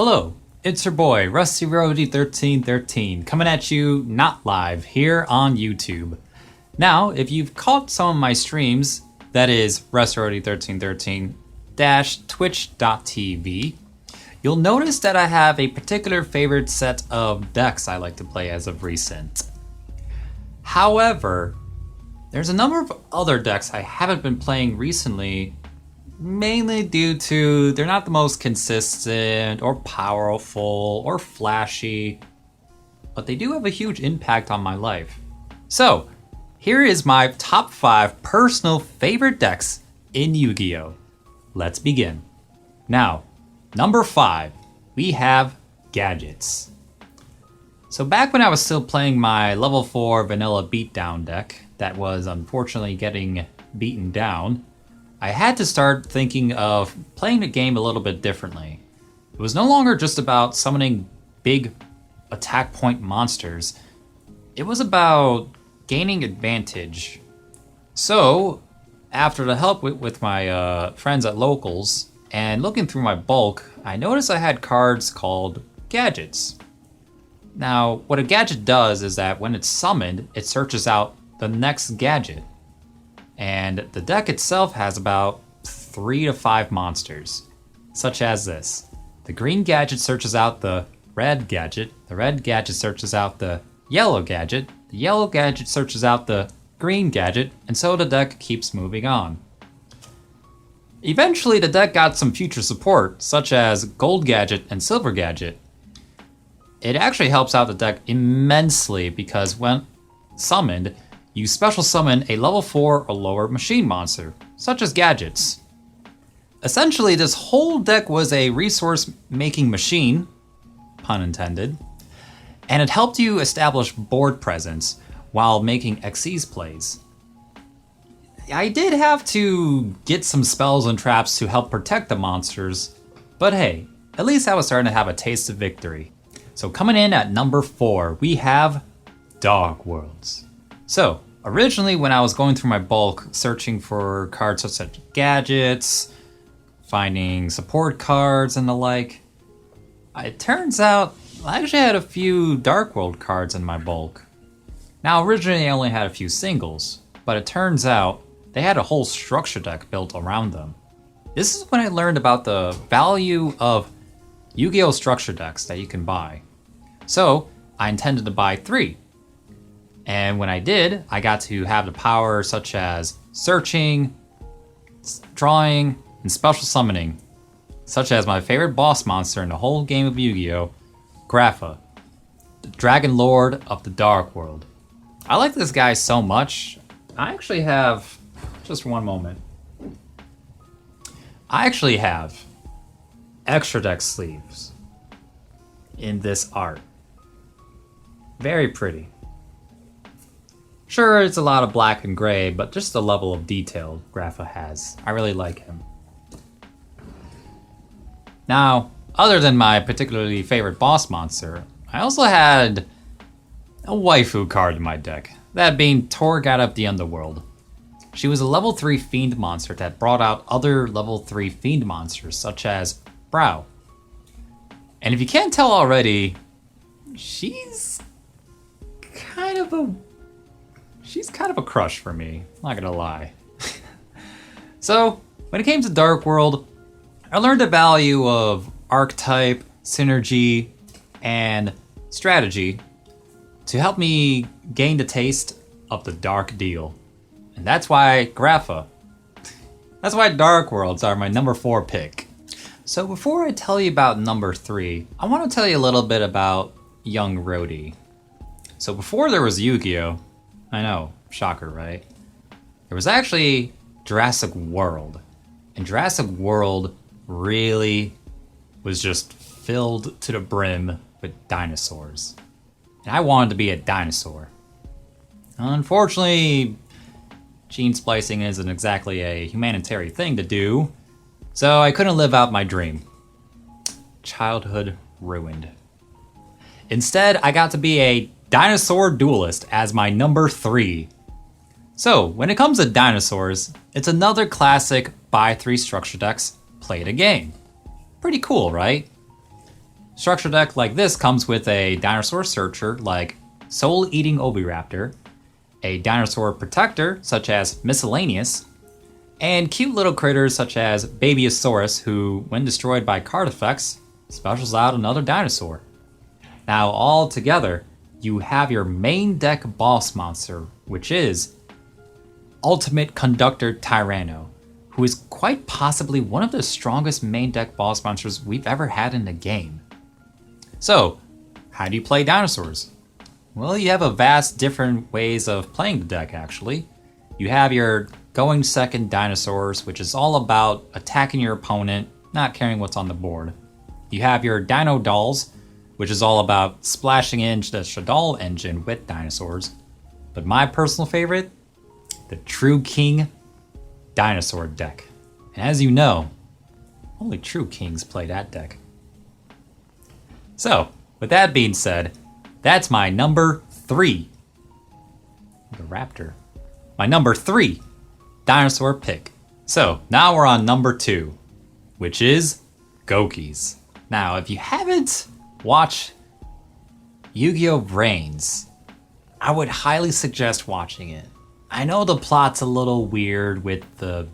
Hello, it's your boy, Rusty Roadie 1313, coming at you not live here on YouTube. Now, if you've caught some of my streams, that is Rusty Roadie 1313 twitch.tv, you'll notice that I have a particular favorite set of decks I like to play as of recent. However, there's a number of other decks I haven't been playing recently, mainly due to they're not the most consistent or powerful or flashy, but they do have a huge impact on my life. So, here is my top 5 personal favorite decks in Yu-Gi-Oh! Let's begin. Now, number 5, we have Gadgets. So back when I was still playing my level 4 vanilla beatdown deck that was unfortunately getting beaten down, I had to start thinking of playing the game a little bit differently. It was no longer just about summoning big attack point monsters. It was about gaining advantage. So, after the help with my friends at Locals and looking through my bulk, I noticed I had cards called Gadgets. Now, what a gadget does is that when it's summoned, it searches out the next gadget. And the deck itself has about 3 to 5 monsters, such as this. The green gadget searches out the red gadget searches out the yellow gadget searches out the green gadget, and so the deck keeps moving on. Eventually, the deck got some future support, such as gold gadget and silver gadget. It actually helps out the deck immensely because when summoned, you special summon a level 4 or lower machine monster, such as Gadgets. Essentially, this whole deck was a resource-making machine, pun intended, and it helped you establish board presence while making Xyz plays. I did have to get some spells and traps to help protect the monsters, but hey, at least I was starting to have a taste of victory. So coming in at number 4, we have Dark Worlds. So, originally when I was going through my bulk, searching for cards such as Gadgets, finding support cards and the like, it turns out I actually had a few Dark World cards in my bulk. Now, originally I only had a few singles, but it turns out they had a whole structure deck built around them. This is when I learned about the value of Yu-Gi-Oh! Structure decks that you can buy. So, I intended to buy 3. And when I did, I got to have the power such as searching, drawing, and special summoning, such as my favorite boss monster in the whole game of Yu-Gi-Oh! Grapha, the Dragon Lord of the Dark World. I like this guy so much, I actually have, just for one moment, I actually have extra deck sleeves in this art. Very pretty. Sure, it's a lot of black and gray, but just the level of detail Grapha has. I really like him. Now, other than my particularly favorite boss monster, I also had a waifu card in my deck, that being Torgat of the Underworld. She was a level 3 fiend monster that brought out other level 3 fiend monsters, such as Brow. And if you can't tell already, she's kind of a crush for me, not gonna lie. So, when it came to Dark World, I learned the value of archetype, synergy, and strategy to help me gain the taste of the dark deal. And that's why that's why Dark Worlds are my number 4 pick. So before I tell you about number 3, I want to tell you a little bit about young Rhodey. So before there was Yu-Gi-Oh! I know, shocker, right? There was actually Jurassic World. And Jurassic World really was just filled to the brim with dinosaurs. And I wanted to be a dinosaur. Unfortunately, gene splicing isn't exactly a humanitarian thing to do, so I couldn't live out my dream. Childhood ruined. Instead, I got to be a dinosaur duelist as my number 3. So, when it comes to dinosaurs, it's another classic buy 3 structure decks, play the game. Pretty cool, right? Structure deck like this comes with a dinosaur searcher like Soul Eating Oviraptor, a dinosaur protector such as Miscellaneous, and cute little critters such as Babyosaurus, who, when destroyed by card effects, specials out another dinosaur. Now, all together, you have your main deck boss monster, which is Ultimate Conductor Tyranno, who is quite possibly one of the strongest main deck boss monsters we've ever had in the game. So, how do you play dinosaurs? Well, you have a vast different ways of playing the deck, actually. You have your going second dinosaurs, which is all about attacking your opponent, not caring what's on the board. You have your Dino Dolls, which is all about splashing into the Shadal engine with dinosaurs. But my personal favorite, the True King Dinosaur deck. And as you know, only true kings play that deck. So, with that being said, that's my number 3. The Raptor. My number 3 dinosaur pick. So, now we're on number 2, which is Gokis. Now, if you haven't watched Yu-Gi-Oh! Brains, I would highly suggest watching it. I know the plot's a little weird with the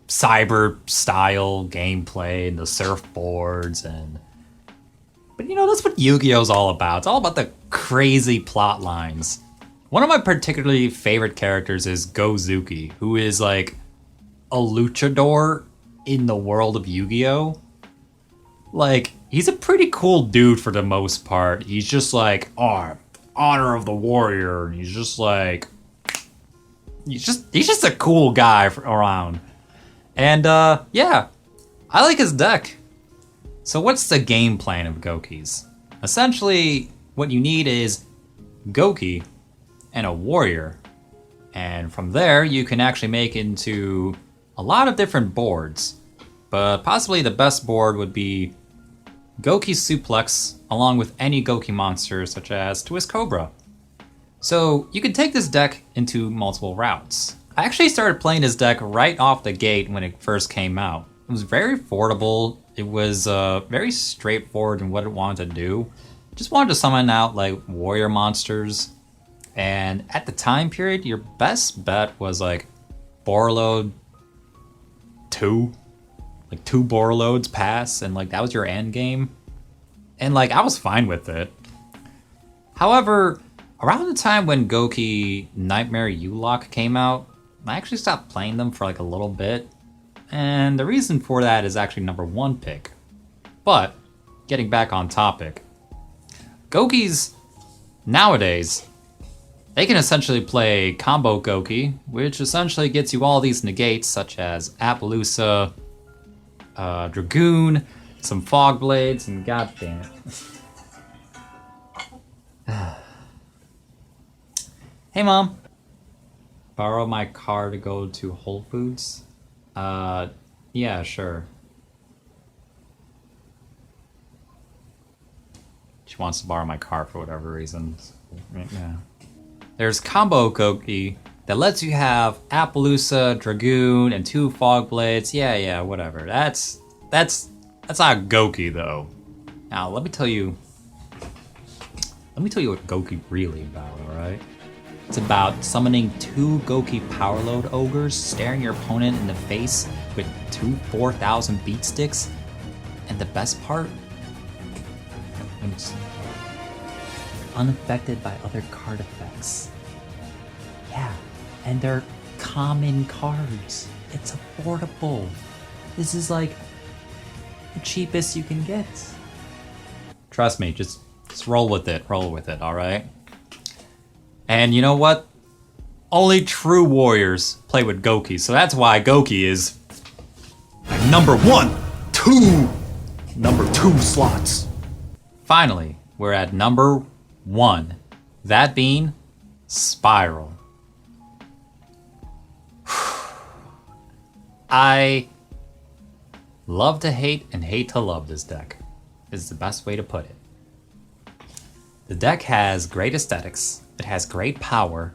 cyber style gameplay and the surfboards but you know, that's what Yu-Gi-Oh's all about. It's all about the crazy plot lines. One of my particularly favorite characters is Gozuki, who is like a luchador in the world of Yu-Gi-Oh! Like, he's a pretty cool dude for the most part. He's just like, oh, honor of the warrior. And he's just like, he's just a cool guy around. And yeah, I like his deck. So what's the game plan of Gokis? Essentially, what you need is Goki and a warrior. And from there, you can actually make into a lot of different boards. But possibly the best board would be Goki Suplex, along with any Goki monster such as Twist Cobra. So you can take this deck into multiple routes. I actually started playing this deck right off the gate when it first came out. It was very affordable. It was very straightforward in what it wanted to do. Just wanted to summon out like warrior monsters. And at the time period, your best bet was like Borreload 2. Like 2 Borreloads pass, and like that was your end game. And like I was fine with it. However, around the time when Goki Nightmare U-Lock came out, I actually stopped playing them for like a little bit. And the reason for that is actually number 1 pick. But, getting back on topic, Gokis, nowadays, they can essentially play Combo Goki, which essentially gets you all these negates such as Appaloosa, Dragoon, some Fog Blades, and goddamn it. Hey mom, borrow my car to go to Whole Foods? Yeah, sure. She wants to borrow my car for whatever reason. Yeah. There's Combo Goki that lets you have Appaloosa, Dragoon, and 2 Fog Blades. Yeah, whatever. That's not Goki though. Now let me tell you what Goki really about, alright? It's about summoning 2 Goki Powerload Ogres, staring your opponent in the face with 2 4,000 beat sticks. And the best part, it's unaffected by other card effects. Yeah, and they're common cards. It's affordable. This is like the cheapest you can get. Trust me, just roll with it, alright? And you know what? Only true warriors play with Goki, so that's why Goki is number 2 slots. Finally, we're at number 1, that being Spiral. I love to hate and hate to love this deck, is the best way to put it. The deck has great aesthetics, it has great power.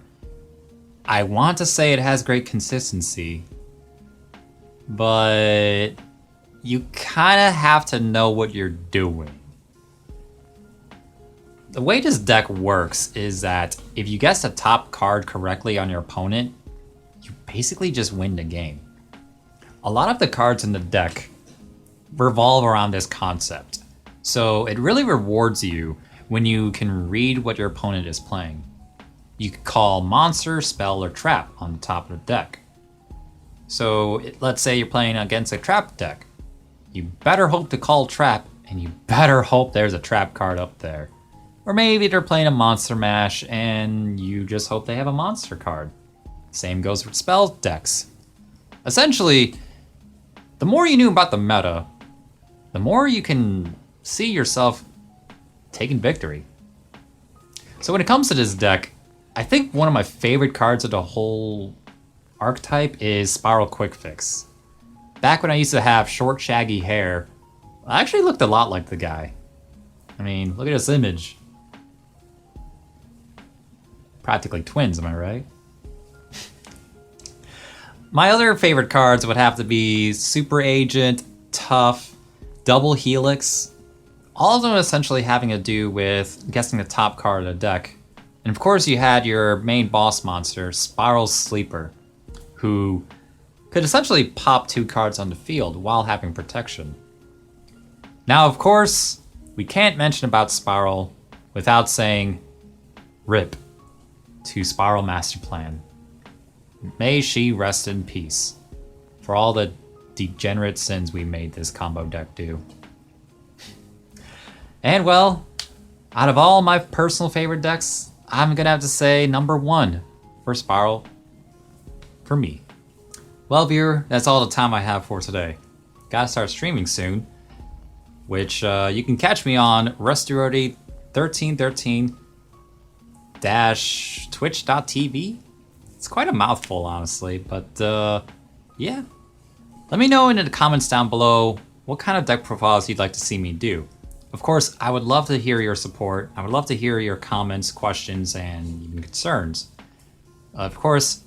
I want to say it has great consistency, but you kind of have to know what you're doing. The way this deck works is that if you guess the top card correctly on your opponent, you basically just win the game. A lot of the cards in the deck revolve around this concept, so it really rewards you when you can read what your opponent is playing. You could call monster, spell, or trap on the top of the deck. So let's say you're playing against a trap deck. You better hope to call trap, and you better hope there's a trap card up there. Or maybe they're playing a monster mash, and you just hope they have a monster card. Same goes for spell decks. Essentially, the more you knew about the meta, the more you can see yourself taking victory. So when it comes to this deck, I think one of my favorite cards of the whole archetype is Spiral Quick Fix. Back when I used to have short, shaggy hair, I actually looked a lot like the guy. I mean, look at this image. Practically twins, am I right? My other favorite cards would have to be Super Agent, Tough, Double Helix. All of them essentially having to do with guessing the top card of the deck. And of course you had your main boss monster, Spiral Sleeper, who could essentially pop 2 cards on the field while having protection. Now of course, we can't mention about Spiral without saying RIP to Spiral Master Plan. May she rest in peace for all the degenerate sins we made this combo deck do. And well, out of all my personal favorite decks, I'm gonna have to say number 1 for Spiral for me. Well, viewer, that's all the time I have for today. Gotta start streaming soon, which you can catch me on rusty1313-twitch.tv. It's quite a mouthful, honestly, but yeah. Let me know in the comments down below what kind of deck profiles you'd like to see me do. Of course, I would love to hear your support. I would love to hear your comments, questions, and even concerns. Of course,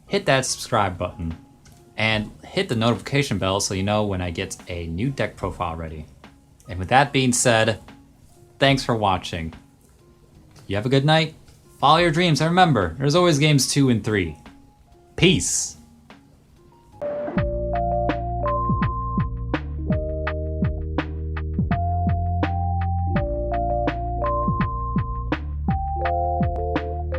hit that subscribe button and hit the notification bell so you know when I get a new deck profile ready. And with that being said, thanks for watching. You have a good night, follow your dreams, and remember, there's always games 2 and 3. Peace!